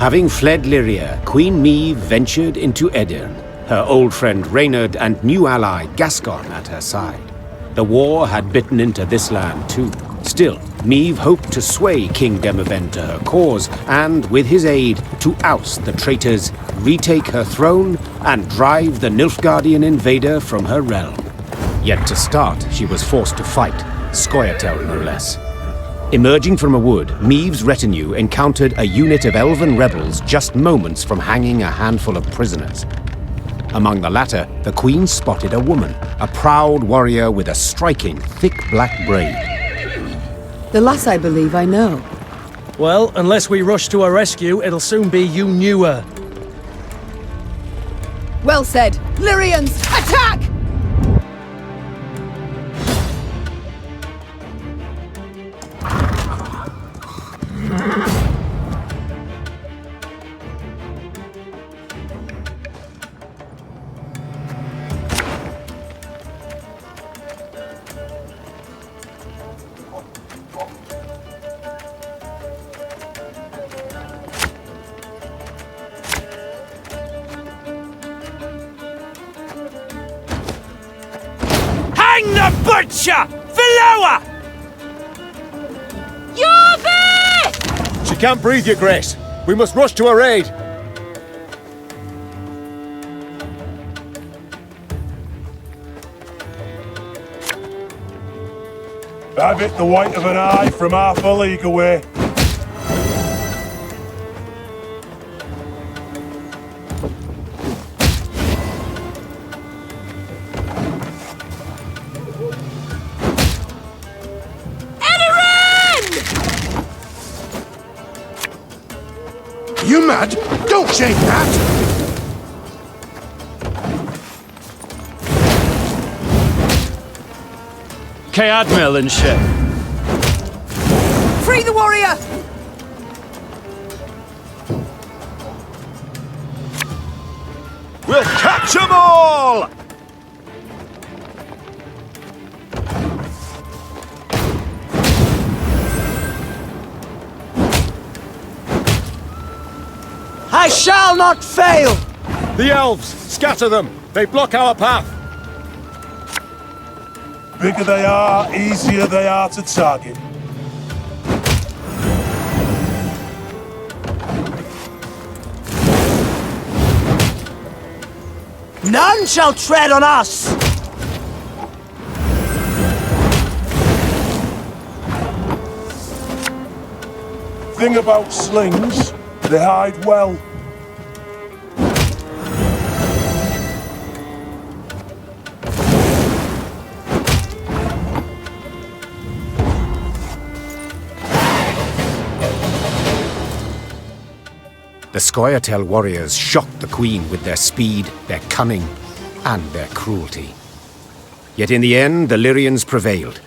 Having fled Lyria, Queen Meve ventured into Aedirn, her old friend Reynard and new ally Gascon at her side. The war had bitten into this land too. Still, Meve hoped to sway King Demavend to her cause, and, with his aid, to oust the traitors, retake her throne, and drive the Nilfgaardian invader from her realm. Yet to start, she was forced to fight, Scoia'tael no less. Emerging from a wood, Meve's retinue encountered a unit of elven rebels just moments from hanging a handful of prisoners. Among the latter, the Queen spotted a woman, a proud warrior with a striking, thick black braid. The lass I believe I know. Well, unless we rush to her rescue, it'll soon be you knew her. Well said. Lyrians, attack! The butcher! Below her! You're there! She can't breathe, Your Grace. We must rush to her aid. I've hit the white of an eye from half a league away. You mad? Don't shake that! Admiral and shit. Free the warrior! We'll catch 'em all! I shall not fail! The elves! Scatter them! They block our path! Bigger they are, easier they are to target. None shall tread on us! Thing about slings, they hide well. The Scoia'tael warriors shocked the Queen with their speed, their cunning, and their cruelty. Yet in the end, the Lyrians prevailed.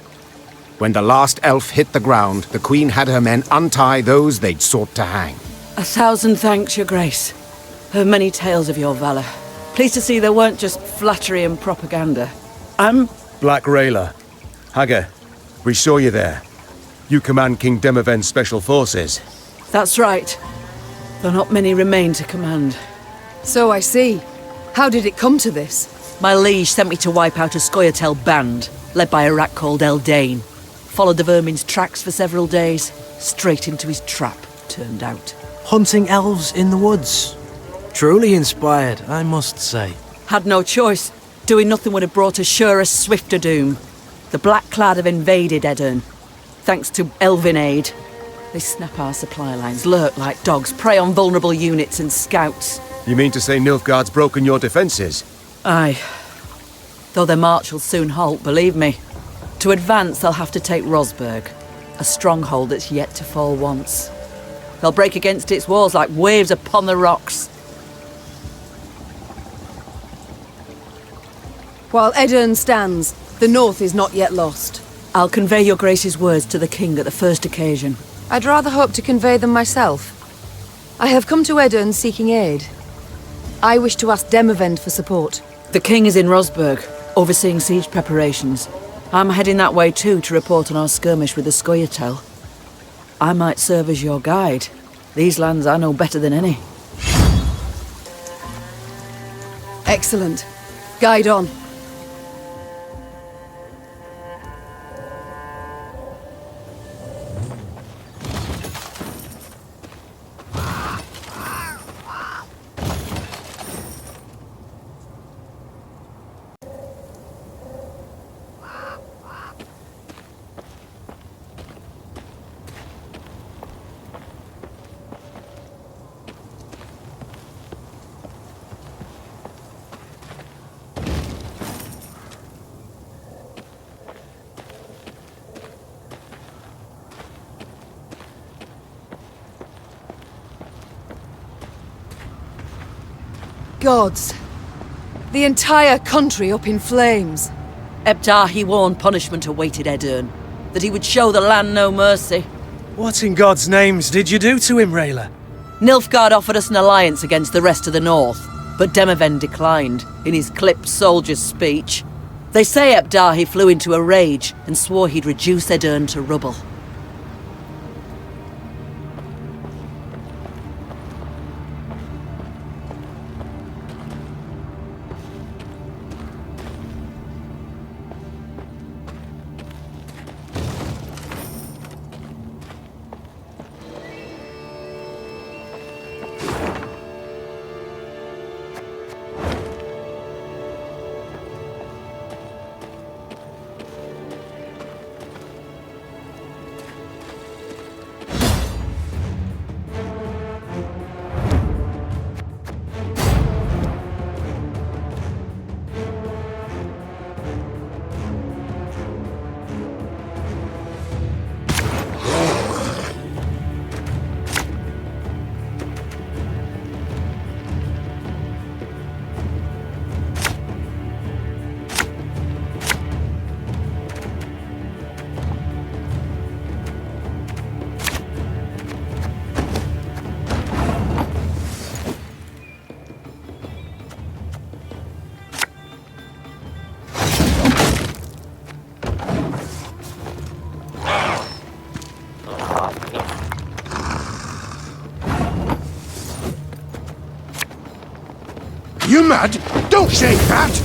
When the last elf hit the ground, the Queen had her men untie those they'd sought to hang. 1,000 thanks, Your Grace. Heard many tales of your valor. Pleased to see there weren't just flattery and propaganda. I'm Black Rayla. Hagar, we saw you there. You command King Demavend's special forces. That's right. Though not many remain to command. So I see. How did it come to this? My liege sent me to wipe out a Scoia'tael band, led by a rat called Eldain. Followed the vermin's tracks for several days. Straight into his trap, turned out. Hunting elves in the woods. Truly inspired, I must say. Had no choice. Doing nothing would have brought us surer, swifter doom. The Black Clad have invaded Aedirn. Thanks to elven aid. They snap our supply lines, lurk like dogs, prey on vulnerable units and scouts. You mean to say Nilfgaard's broken your defences? Aye. Though their march will soon halt, believe me. To advance, they'll have to take Rosberg, a stronghold that's yet to fall once. They'll break against its walls like waves upon the rocks. While Aedirn stands, the north is not yet lost. I'll convey your grace's words to the king at the first occasion. I'd rather hope to convey them myself. I have come to Aedirn seeking aid. I wish to ask Demavend for support. The king is in Rosberg, overseeing siege preparations. I'm heading that way too to report on our skirmish with the Scoia'tael. I might serve as your guide. These lands I know better than any. Excellent. Guide on. Gods. The entire country up in flames. Ebdahi warned punishment awaited Aedirn, that he would show the land no mercy. What in God's names did you do to him, Rayla? Nilfgaard offered us an alliance against the rest of the north, but Demoven declined, in his clipped soldier's speech. They say Ebdahi flew into a rage and swore he'd reduce Aedirn to rubble. You mad? Don't shake that!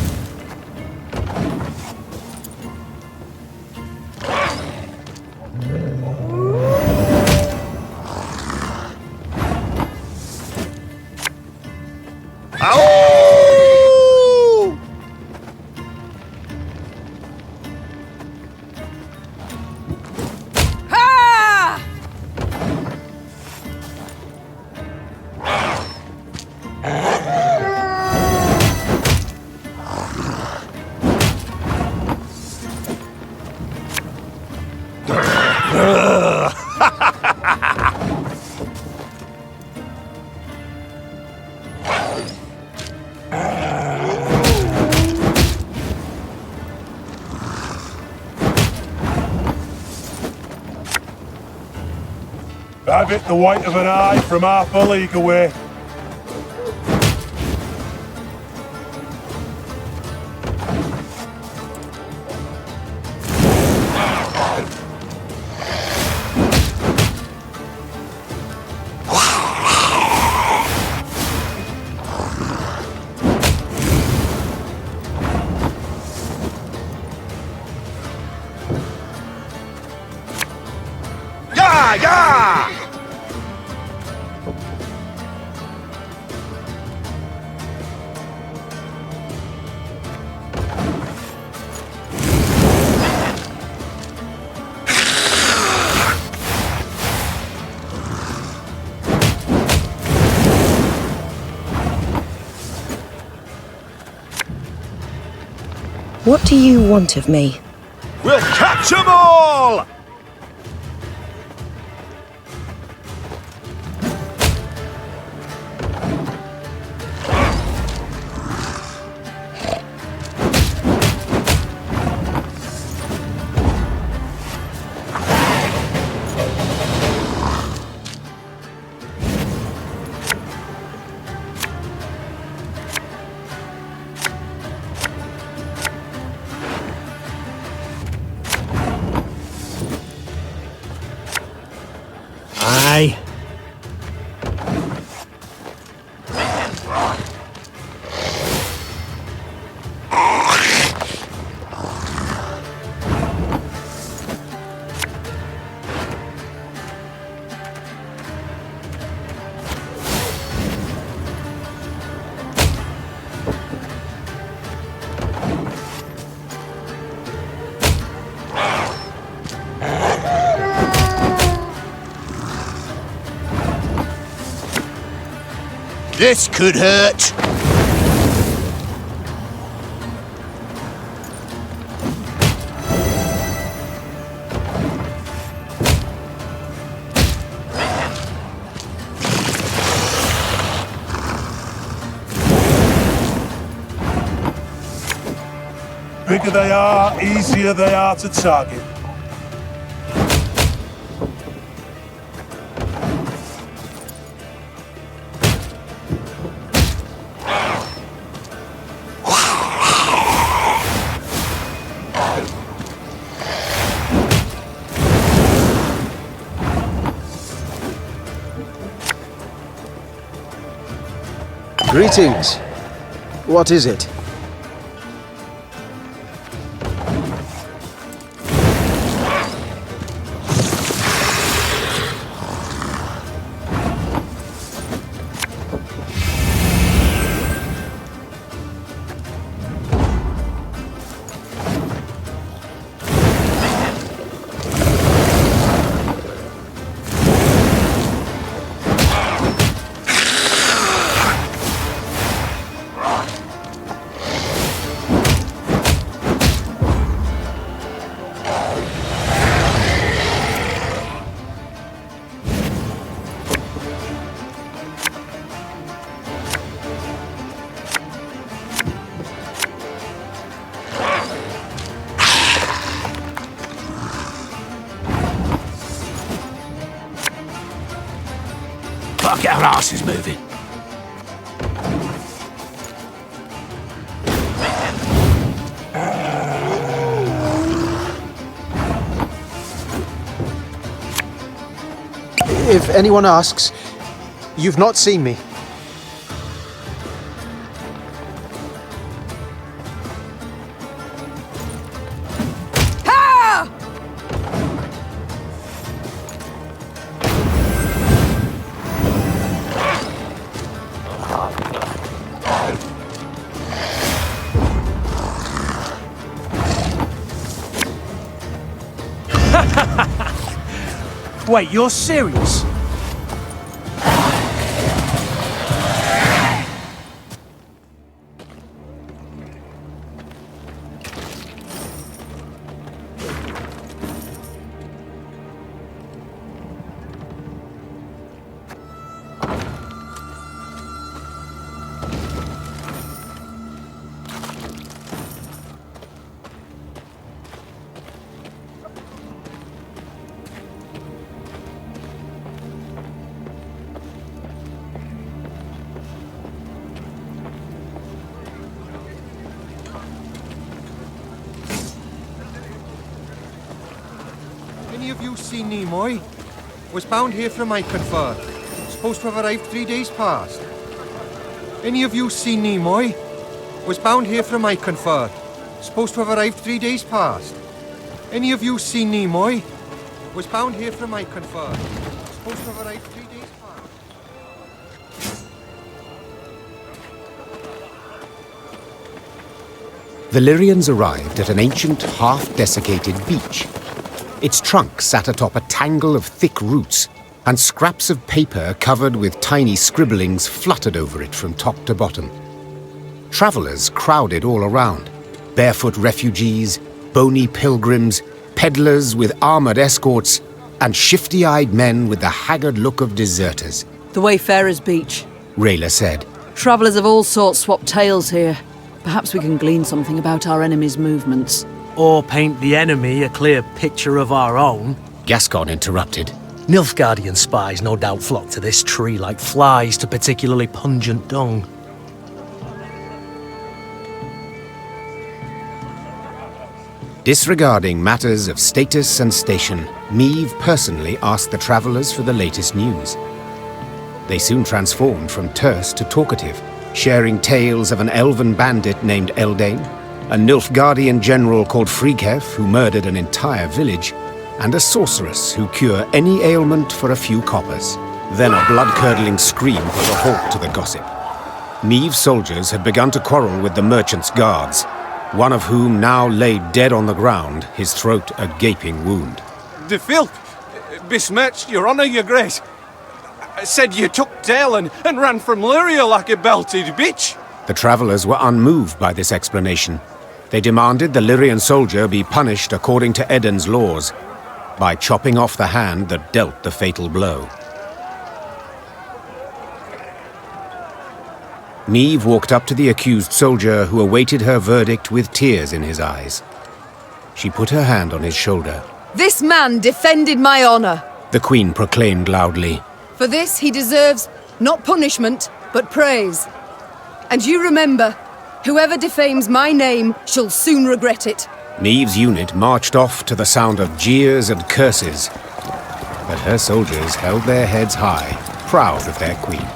Have it the white of an eye from half a league away. What do you want of me? We'll catch 'em all! Aye. This could hurt. Bigger they are, easier they are to target. Greetings. What is it? Get our asses moving. If anyone asks, you've not seen me. Wait, you're serious? Any of you seen Nimoy? Was bound here from Iconford. Supposed to have arrived 3 days past. Any of you seen Nimoy? Was bound here from Iconford. Supposed to have arrived 3 days past. Any of you seen Nimoy? Was bound here from Iconford. Supposed to have arrived 3 days past. Valyrians arrived at an ancient, half-desiccated beach. Its trunk sat atop a tangle of thick roots, and scraps of paper covered with tiny scribblings fluttered over it from top to bottom. Travellers crowded all around. Barefoot refugees, bony pilgrims, peddlers with armoured escorts, and shifty-eyed men with the haggard look of deserters. The Wayfarer's Beach, Rayla said. Travellers of all sorts swap tales here. Perhaps we can glean something about our enemy's movements. Or paint the enemy a clear picture of our own. Gascon interrupted. Nilfgaardian spies no doubt flock to this tree like flies to particularly pungent dung. Disregarding matters of status and station, Meve personally asked the travellers for the latest news. They soon transformed from terse to talkative, sharing tales of an elven bandit named Eldain, a Nilfgaardian general called Frighev who murdered an entire village, and a sorceress who cure any ailment for a few coppers. Then a blood-curdling scream put a halt to the gossip. Meve's soldiers had begun to quarrel with the merchant's guards, one of whom now lay dead on the ground, his throat a gaping wound. De filth! Besmirched, your honour, your grace. Said you took tail and ran from Lyria like a belted bitch. The travelers were unmoved by this explanation. They demanded the Lyrian soldier be punished according to Aedirn's laws, by chopping off the hand that dealt the fatal blow. Meve walked up to the accused soldier who awaited her verdict with tears in his eyes. She put her hand on his shoulder. This man defended my honor, the Queen proclaimed loudly. For this he deserves not punishment, but praise. And you remember, whoever defames my name shall soon regret it. Meve's unit marched off to the sound of jeers and curses, but her soldiers held their heads high, proud of their queen.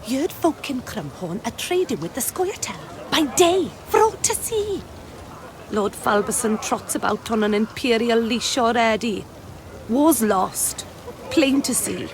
You'd folk in Crumhorn are trading with the Scoia'tael by day for all to see. Lord Falberson trots about on an imperial leash already. War's lost, plain to see.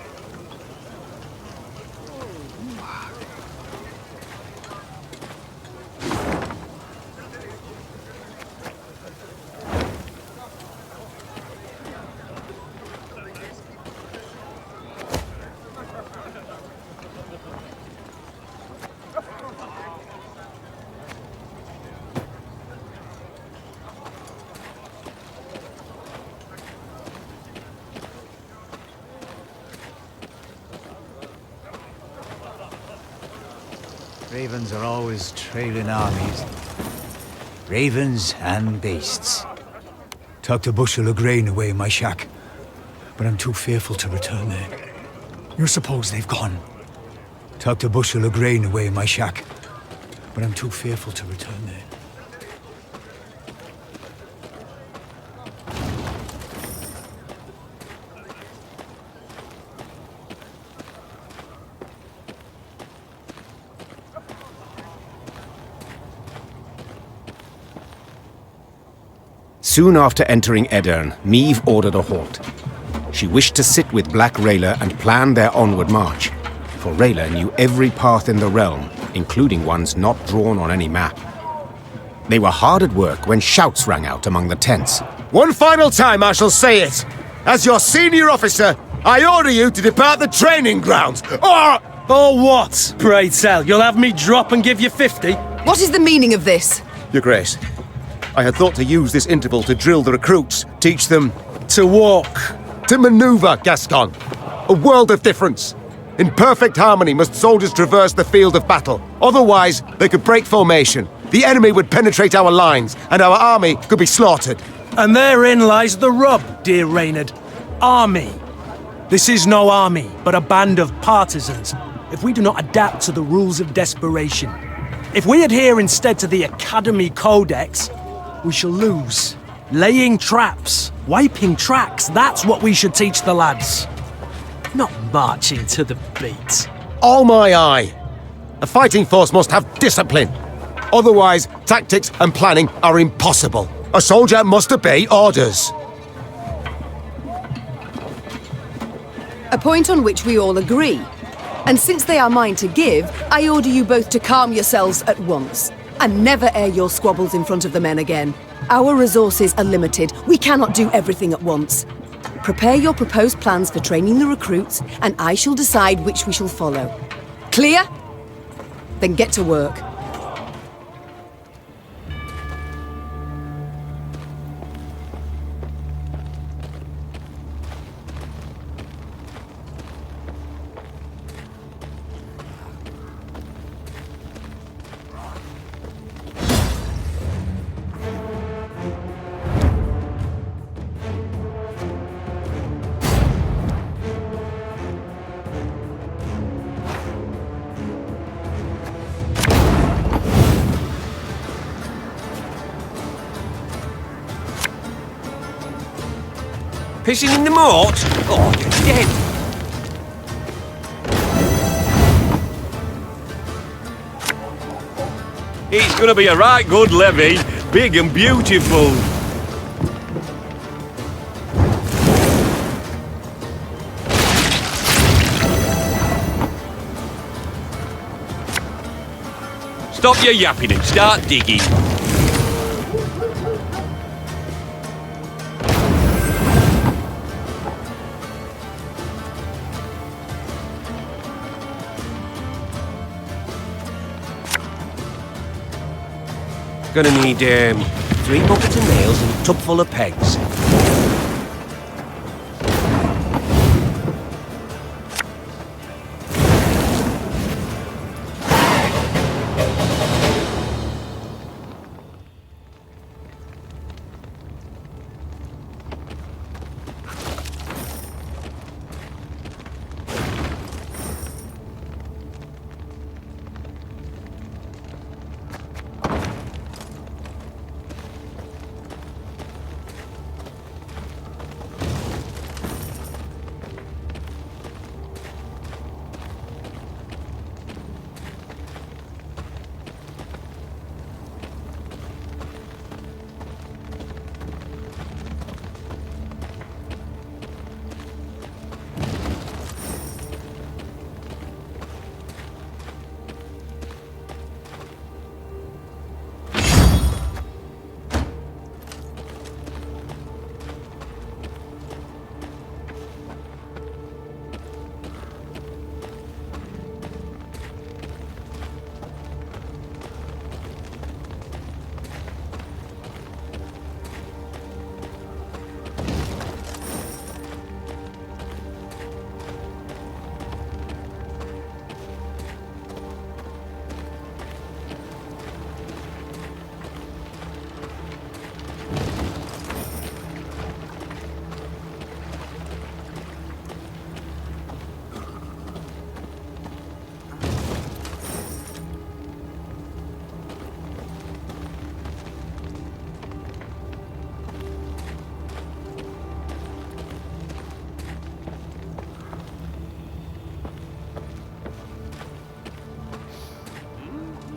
Ravens are always trailing armies. Ravens and beasts. Tucked a bushel of grain away in my shack, but I'm too fearful to return there. You suppose they've gone? Tucked a bushel of grain away in my shack, but I'm too fearful to return there. Soon after entering Aedirn, Meve ordered a halt. She wished to sit with Black Rayla and plan their onward march, for Rayla knew every path in the realm, including ones not drawn on any map. They were hard at work when shouts rang out among the tents. One final time I shall say it! As your senior officer, I order you to depart the training grounds, or... Or what, pray tell? You'll have me drop and give you 50? What is the meaning of this? Your Grace, I had thought to use this interval to drill the recruits, teach them... To walk. To maneuver, Gascon. A world of difference. In perfect harmony must soldiers traverse the field of battle. Otherwise, they could break formation. The enemy would penetrate our lines, and our army could be slaughtered. And therein lies the rub, dear Reynard. Army. This is no army, but a band of partisans. If we do not adapt to the rules of desperation, if we adhere instead to the Academy Codex, we shall lose. Laying traps, wiping tracks, that's what we should teach the lads. Not marching to the beat. All my eye. A fighting force must have discipline. Otherwise, tactics and planning are impossible. A soldier must obey orders. A point on which we all agree. And since they are mine to give, I order you both to calm yourselves at once. And never air your squabbles in front of the men again. Our resources are limited. We cannot do everything at once. Prepare your proposed plans for training the recruits, and I shall decide which we shall follow. Clear? Then get to work. Pissing in the moat? Oh, you're dead. It's gonna be a right good levy, big and beautiful. Stop your yapping and start digging. Gonna need 3 buckets of nails and a tub full of pegs.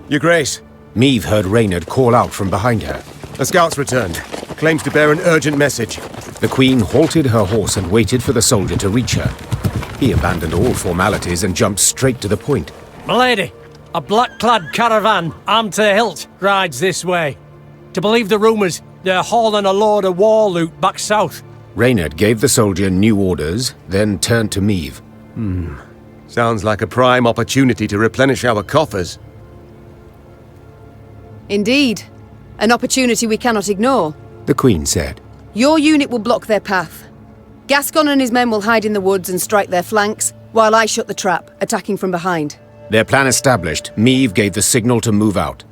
Your Grace. Meave heard Reynard call out from behind her. A scout's returned. Claims to bear an urgent message. The Queen halted her horse and waited for the soldier to reach her. He abandoned all formalities and jumped straight to the point. Milady, a black-clad caravan, armed to the hilt, rides this way. To believe the rumours, they're hauling a load of war loot back south. Reynard gave the soldier new orders, then turned to Meave. Sounds like a prime opportunity to replenish our coffers. Indeed. An opportunity we cannot ignore. The Queen said. Your unit will block their path. Gascon and his men will hide in the woods and strike their flanks, while I shut the trap, attacking from behind. Their plan established, Meave gave the signal to move out.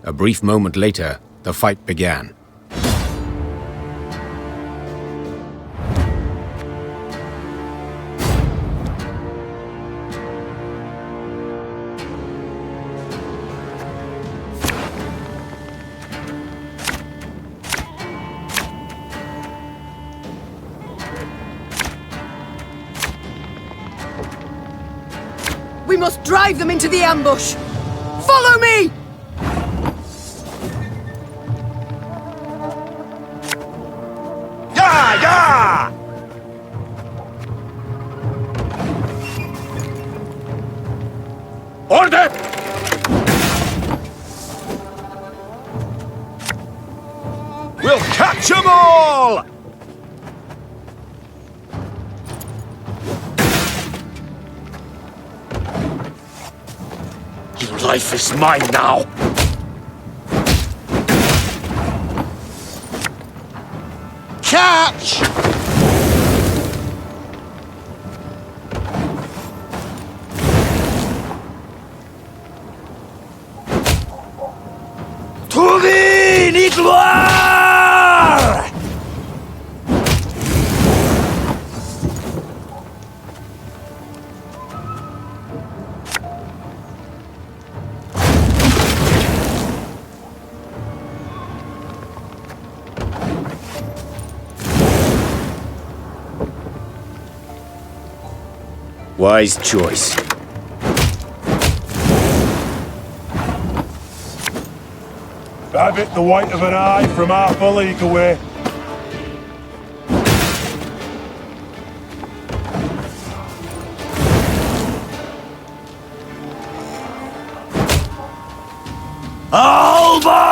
A brief moment later, the fight began. We must drive them into the ambush! Follow me! Yeah, yeah! Order! We'll catch 'em all! Your life is mine now! Catch! To the gloire! Wise choice. Have it the white of an eye from half a league away. Alba!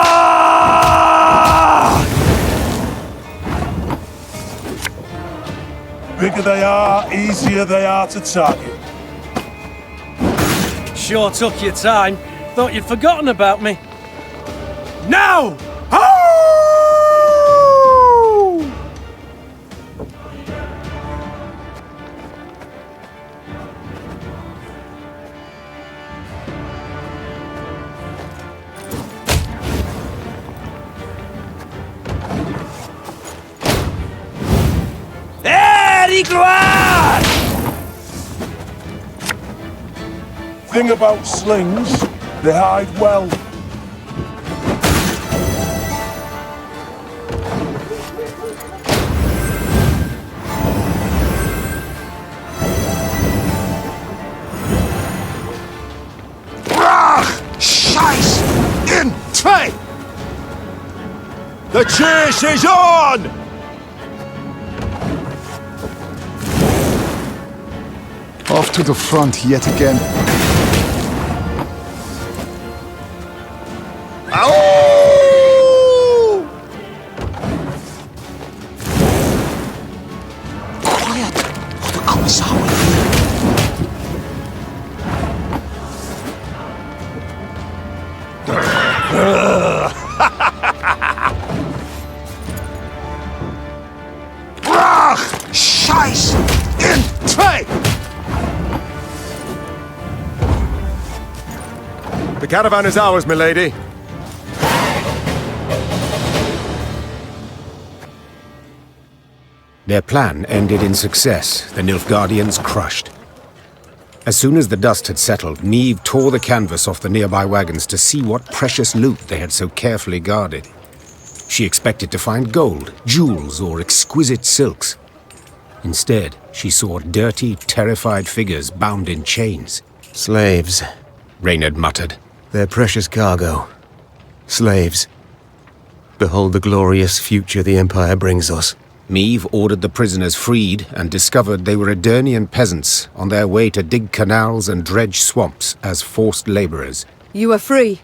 Bigger they are, easier they are to target. Sure took your time. Thought you'd forgotten about me. Now! Thing about slings, they hide well. Scheiß! In zwei! The chase is on! Off to the front yet again. Quiet! Or the Kommissar will Scheiß! In zwei! The caravan is ours, milady. Their plan ended in success, the Nilfgaardians crushed. As soon as the dust had settled, Niamh tore the canvas off the nearby wagons to see what precious loot they had so carefully guarded. She expected to find gold, jewels, or exquisite silks. Instead, she saw dirty, terrified figures bound in chains. Slaves, Reynard muttered. their precious cargo. Slaves. Behold the glorious future the Empire brings us. Niamh ordered the prisoners freed and discovered they were Aedirnian peasants on their way to dig canals and dredge swamps as forced labourers. You are free.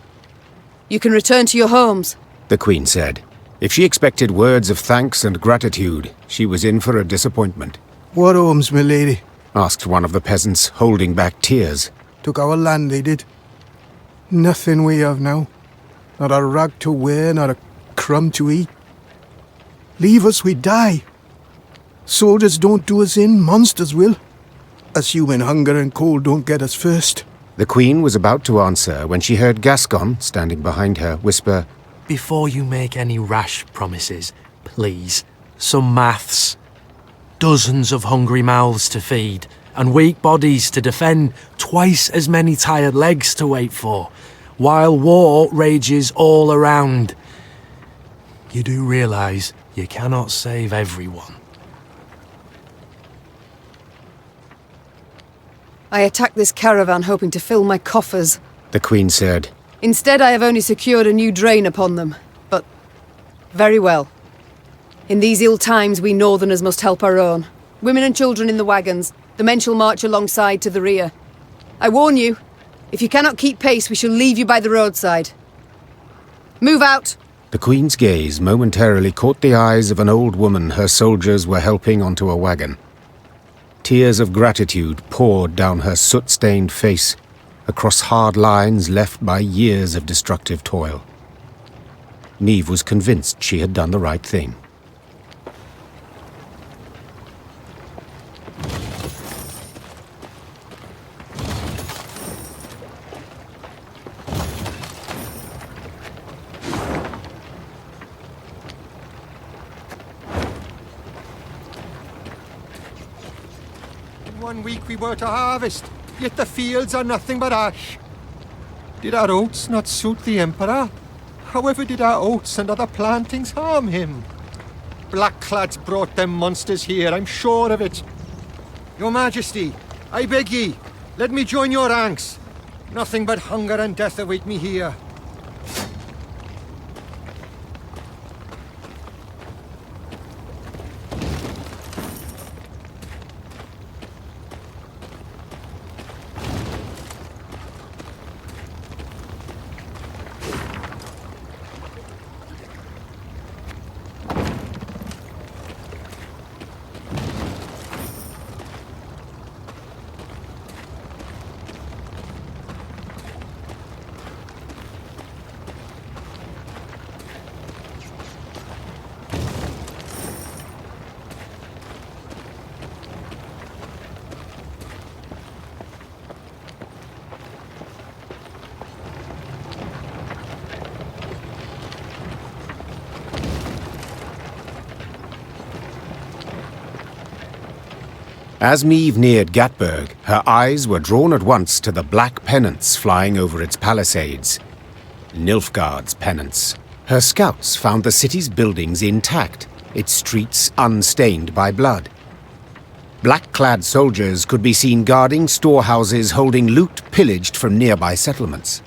You can return to your homes, The Queen said. If she expected words of thanks and gratitude, she was in for a disappointment. What homes, my lady? Asked one of the peasants, holding back tears. Took our land, they did. Nothing we have now. Not a rag to wear, not a crumb to eat. Leave us, we die. Soldiers don't do us in, monsters will. Assuming hunger and cold don't get us first. The Queen was about to answer when she heard Gascon, standing behind her, whisper, Before you make any rash promises, please, some maths. Dozens of hungry mouths to feed, and weak bodies to defend, twice as many tired legs to wait for, while war rages all around. You do realise you cannot save everyone. I attacked this caravan hoping to fill my coffers. the Queen said. Instead, I have only secured a new drain upon them. But very well. In these ill times, we northerners must help our own. Women and children in the wagons. The men shall march alongside to the rear. I warn you, if you cannot keep pace, we shall leave you by the roadside. Move out! The Queen's gaze momentarily caught the eyes of an old woman her soldiers were helping onto a wagon. Tears of gratitude poured down her soot-stained face, across hard lines left by years of destructive toil. Niamh was convinced she had done the right thing. In 1 week we were to harvest, yet the fields are nothing but ash. Did our oats not suit the Emperor? However did our oats and other plantings harm him? Blackclads brought them monsters here, I'm sure of it. Your Majesty, I beg ye, let me join your ranks. Nothing but hunger and death await me here. As Meve neared Gatburg, her eyes were drawn at once to the black pennants flying over its palisades. Nilfgaard's pennants. Her scouts found the city's buildings intact, its streets unstained by blood. Black-clad soldiers could be seen guarding storehouses holding loot pillaged from nearby settlements.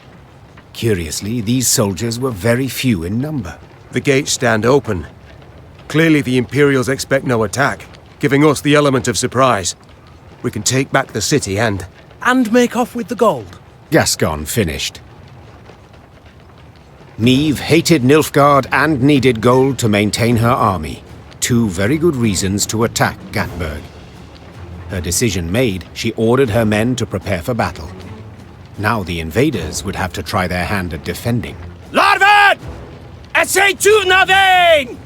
Curiously, these soldiers were very few in number. The gates stand open. Clearly the Imperials expect no attack, giving us the element of surprise. We can take back the city and make off with the gold. Gascon finished. Meve hated Nilfgaard and needed gold to maintain her army. Two very good reasons to attack Gatburg. Her decision made, she ordered her men to prepare for battle. Now the invaders would have to try their hand at defending. Larven! Essay to nothing!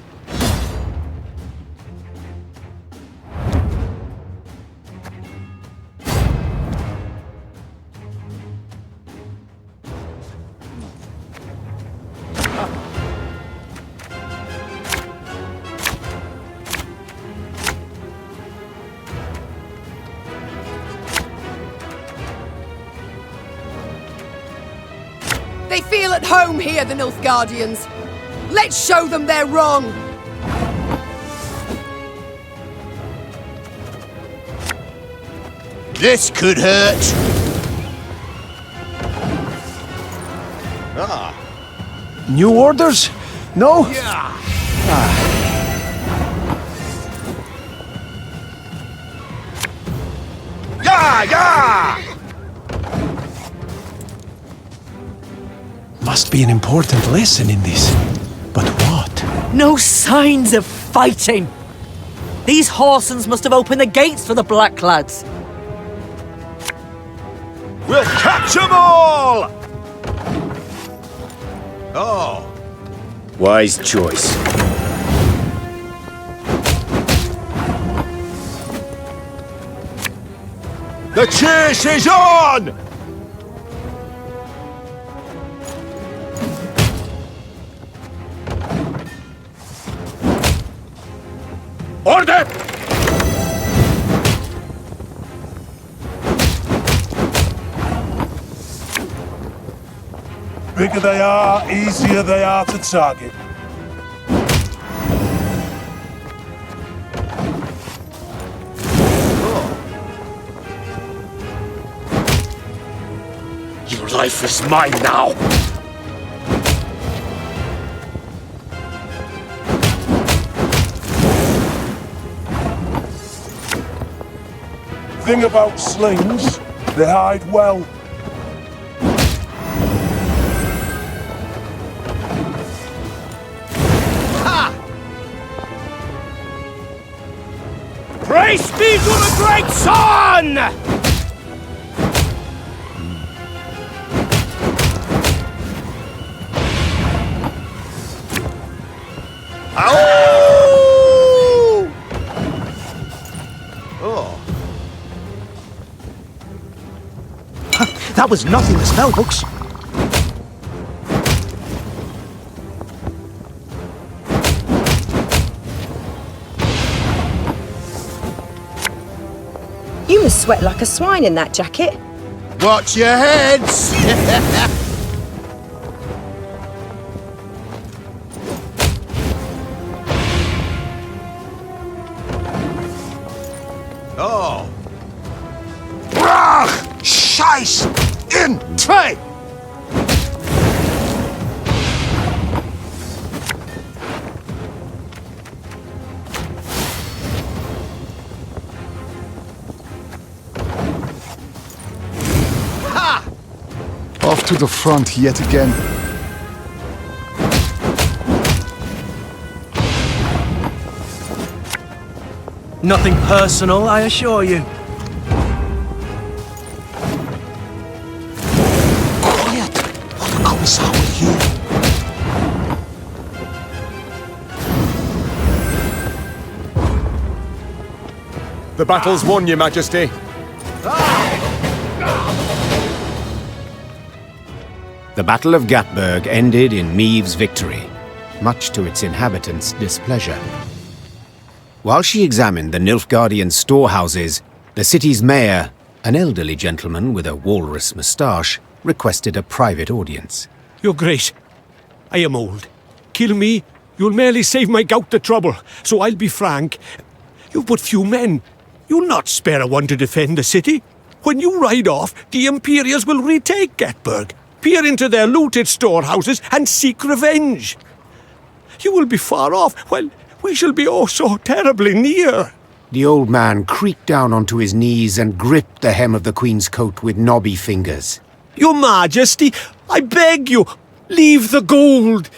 They feel at home here, the Nilfgaardians. Let's show them they're wrong. This could hurt. New orders? No? Must be an important lesson in this. But what? No signs of fighting! These Horsens must have opened the gates for the Blacklads. We'll catch them all! Oh. Wise choice. The chase is on! Order! Bigger they are, easier they are to target. Your life is mine now! Thing about slings, they hide well. Praise be to the great sun! Ow! Oh. That was nothing, the spell books. You must sweat like a swine in that jacket. Watch your heads! Oh. Brach! Scheiß! In! Zwei! Off to the front yet again. Nothing personal, I assure you. Quiet! The Kommissar will hear. The battle's won, Your Majesty. The Battle of Gatburg ended in Meve's victory, much to its inhabitants' displeasure. While she examined the Nilfgaardian storehouses, The city's mayor, an elderly gentleman with a walrus moustache, requested a private audience. Your Grace, I am old. Kill me, you'll merely save my gout the trouble, so I'll be frank. You've but few men. You'll not spare a one to defend the city. When you ride off, the Imperials will retake Gettburg, peer into their looted storehouses, and seek revenge. You will be far off, while we shall be oh so terribly near. The old man creaked down onto his knees and gripped the hem of the Queen's coat with knobby fingers. Your Majesty, I beg you, leave the gold,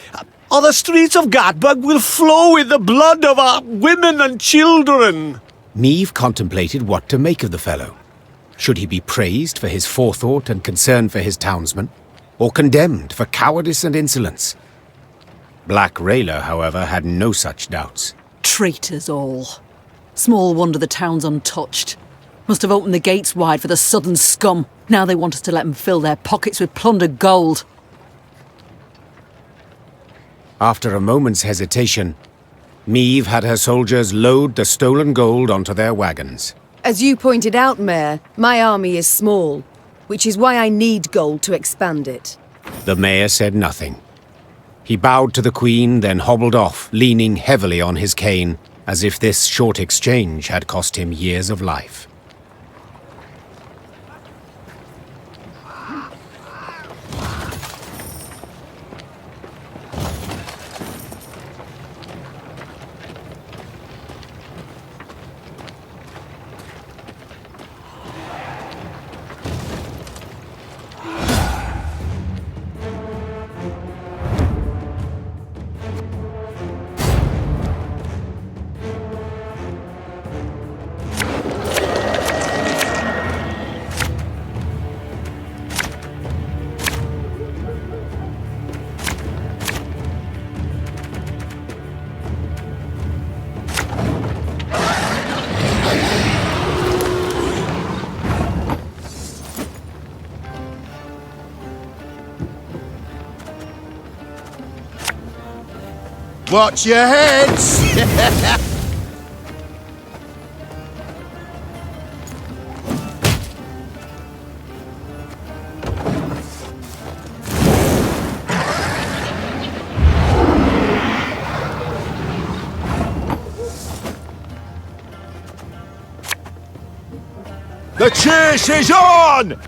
or the streets of Gettburg will flow with the blood of our women and children. Meave contemplated what to make of the fellow. Should he be praised for his forethought and concern for his townsmen, or condemned for cowardice and insolence? Black Rayla, however, had no such doubts. Traitors all. Small wonder the town's untouched. Must have opened the gates wide for the southern scum. Now they want us to let them fill their pockets with plundered gold. After a moment's hesitation, Meave had her soldiers load the stolen gold onto their wagons. As you pointed out, Mayor, my army is small, which is why I need gold to expand it. The mayor said nothing. He bowed to the Queen, then hobbled off, leaning heavily on his cane, as if this short exchange had cost him years of life. Watch your heads! The chase is on!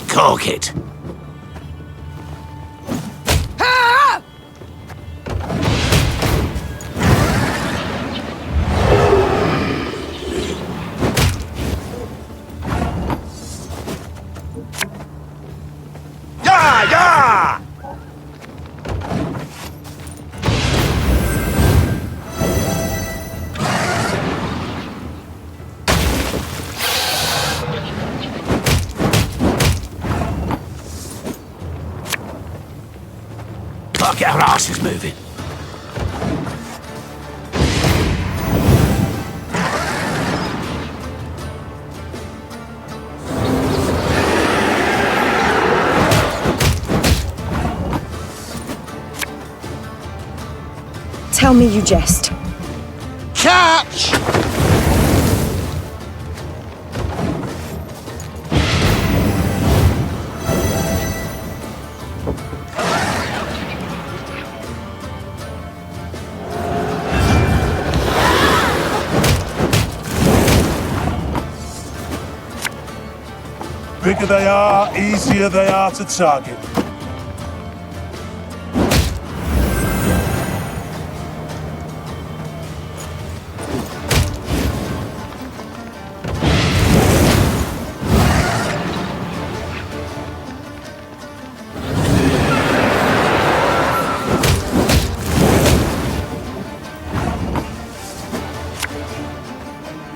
Cork it! Yeah, yeah! Can't get our asses moving. Tell me you jest. Catch! bigger they are, easier they are to target.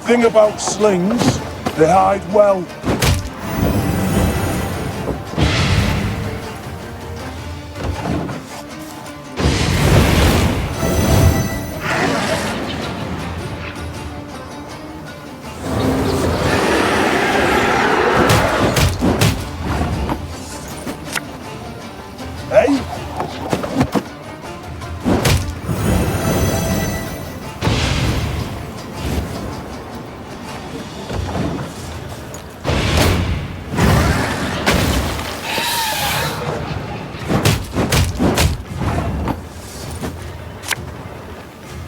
Thing about slings, they hide well. Hey?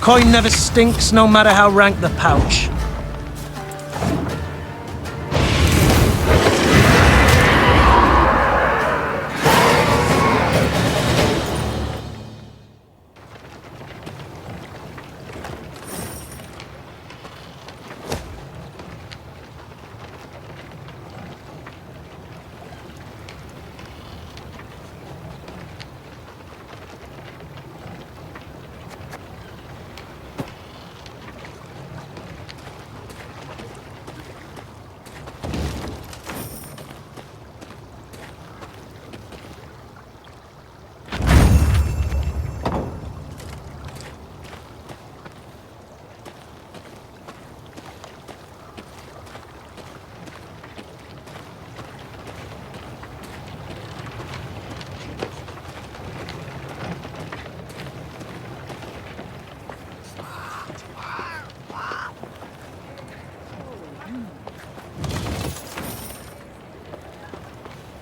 Coin never stinks, no matter how rank the pouch.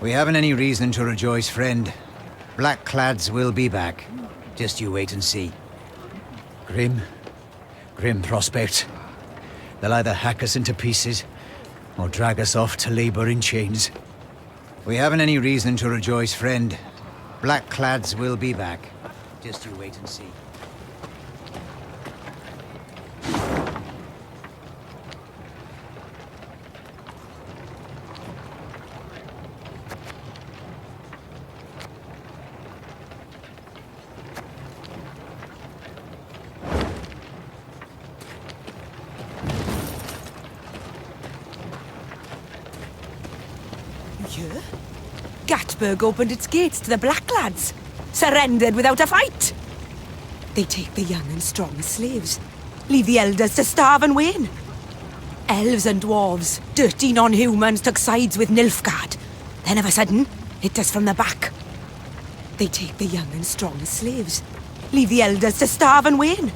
We haven't any reason to rejoice, friend. Blackclads will be back. Just you wait and see. Grim prospect. They'll either hack us into pieces, or drag us off to labor in chains. We haven't any reason to rejoice, friend. Blackclads will be back. Just you wait and see. Gatburg opened its gates to the Blackclads, surrendered without a fight. They take the young and strong as slaves, leave the elders to starve and wane. Elves and dwarves, dirty non-humans, took sides with Nilfgaard. Then of a sudden, hit us from the back. They take the young and strong as slaves, leave the elders to starve and wane.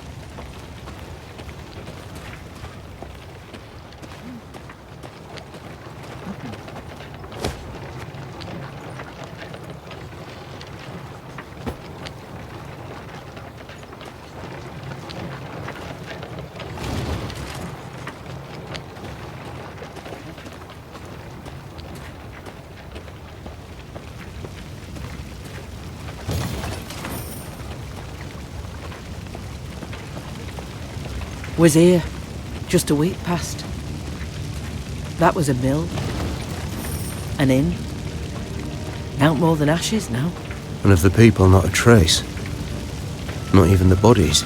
Was here, just a week past. That was a mill. An inn. Out more than ashes now. And of the people, not a trace. Not even the bodies.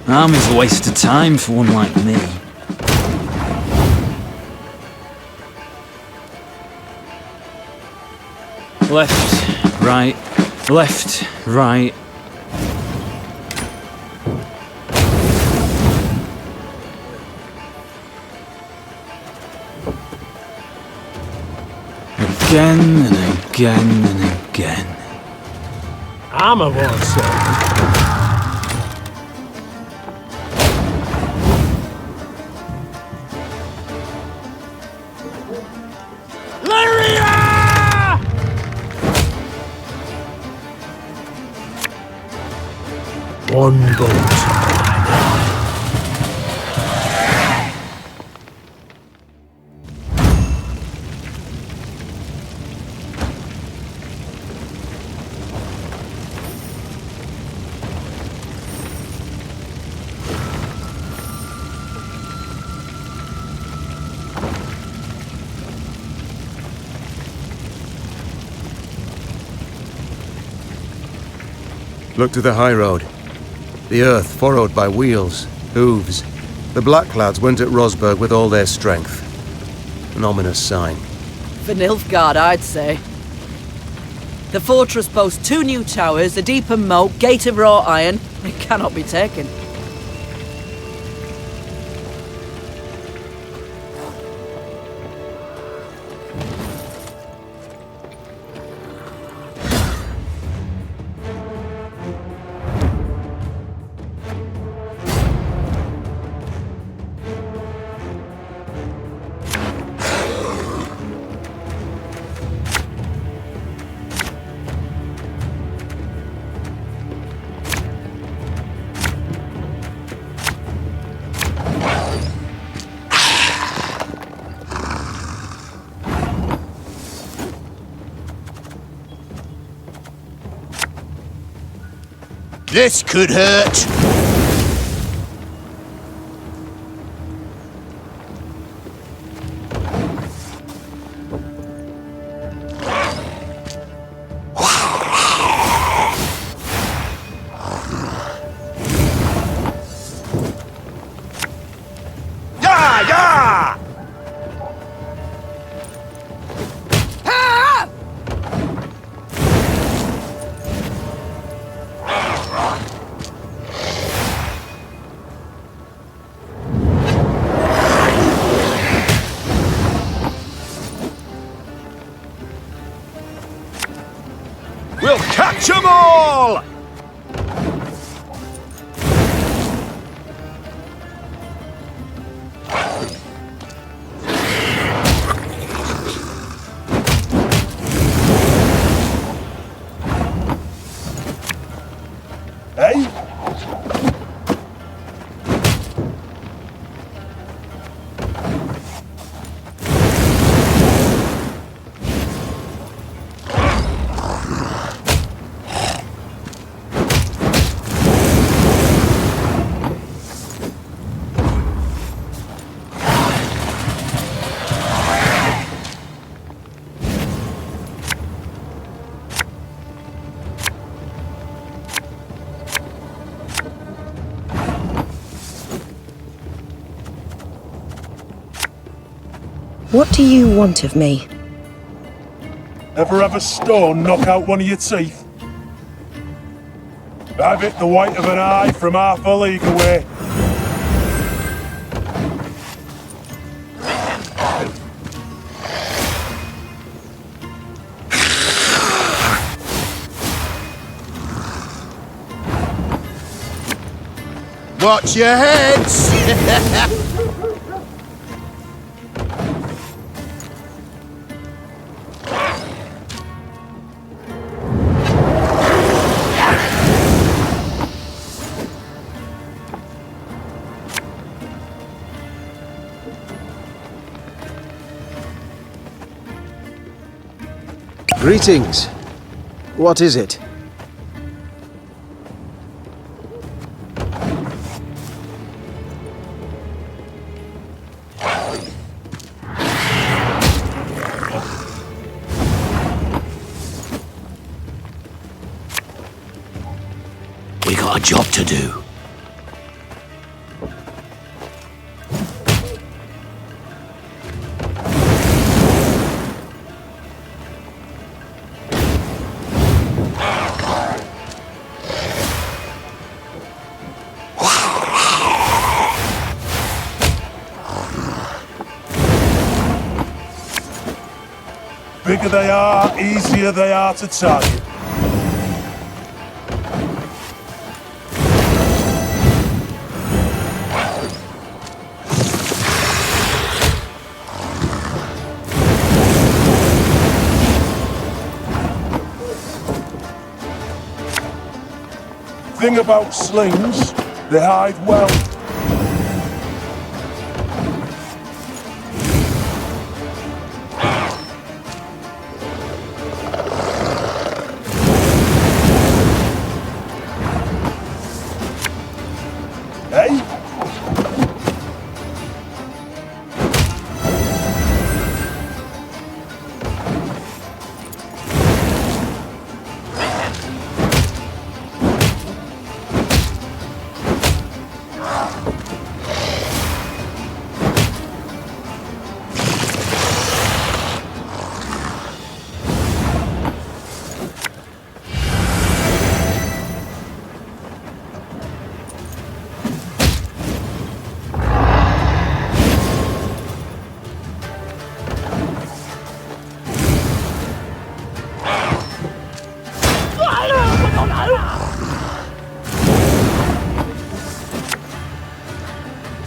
Army's a waste of time for one like me. Left, right, Left, right. Again and again and again. Armor won't serve. One boat. Look to the high road. The earth furrowed by wheels, hooves. The Black Clouds went at Rosberg with all their strength. An ominous sign. For Nilfgaard, I'd say. The fortress boasts 2 new towers, a deeper moat, gate of wrought iron. It cannot be taken. This could hurt. We'll catch 'em all! Hey? What do you want of me? Ever have a stone knock out one of your teeth? Have it the white of an eye from half a league away. Watch your heads! Greetings. What is it? We got a job to do. Bigger they are, easier they are to target. Thing about slings, they hide well. Hey?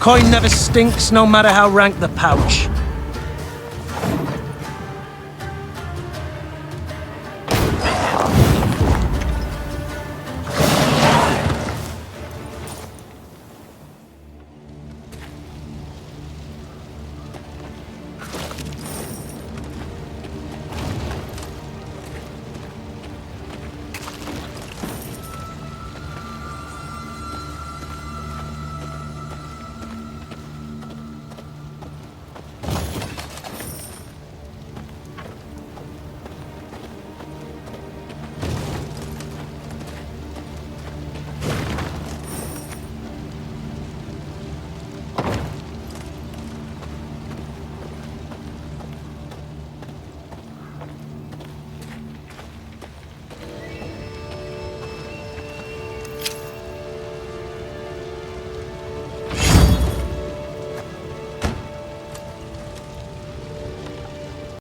Coin never stinks, no matter how rank the pouch.